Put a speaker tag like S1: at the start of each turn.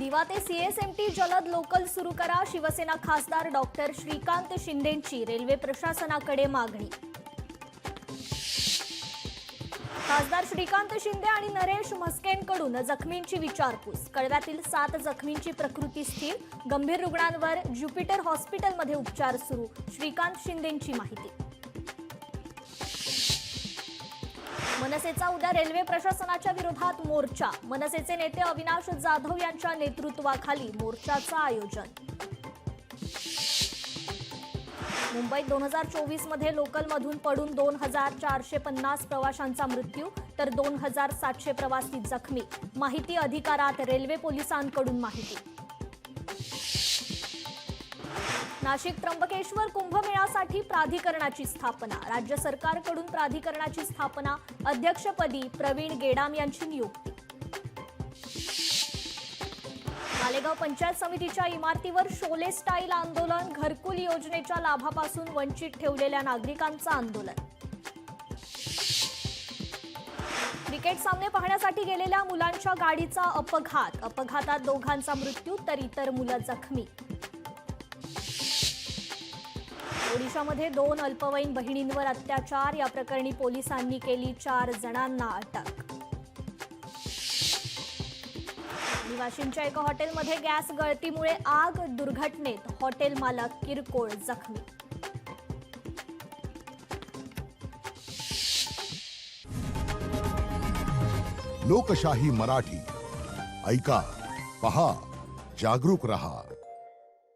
S1: दिवा ते सीएसएमटी जलद लोकल सुरू करा, शिवसेना खासदार डॉक्टर श्रीकांत शिंदेंची रेल्वे प्रशासनाकडे मागणी। खासदार श्रीकांत शिंदे आणि नरेश म्हस्केंकडून जखमींची विचारपूस। कळव्यातील 7 जखमींची प्रकृती स्थिर, गंभीर रुग्णांवर ज्युपिटर हॉस्पिटलमध्ये उपचार सुरू। श्रीकांत शिंदेंची माहिती। मनसेचा उद्या रेल्वे प्रशासनाच्या विरोधात मोर्चा। मनसेचे नेते अविनाश जाधव यांच्या नेतृत्वाखाली मोर्चाचं आयोजन। मुंबईत 2024 मध्ये लोकलमधून पडून 2450 प्रवाशांचा मृत्यू तर 2700 प्रवासी जखमी। माहिती अधिकारात रेल्वे पोलिसांकडून माहिती। नाशिक त्र्यंबकेश्वर कुंभमेळ्यासाठी प्राधिकरणाची स्थापना। राज्य सरकारकडून प्राधिकरणाची स्थापना। अध्यक्षपदी प्रवीण गेडाम यांची नियुक्ती। मालेगाव पंचायत समितीच्या इमारतीवर शोले स्टाईल आंदोलन। घरकुल योजनेच्या लाभापासून वंचित ठेवलेल्या नागरिकांचं आंदोलन। क्रिकेट सामने पाहण्यासाठी गेलेल्या मुलांच्या गाडीचा अपघात। अपघातात दोघांचा मृत्यू तर इतर मुलं जखमी। ओडिशामध्ये 2 अल्पवयीन बहिणींवर अत्याचार। या प्रकरणी पोलिसांनी केली 4 जणांना अटक। वाशिमच्या एका हॉटेलमध्ये गॅस गळतीमुळे आग। दुर्घटनेत हॉटेल मालक किरकोळ जखमी।
S2: लोकशाही मराठी ऐका, पहा, जागरूक रहा।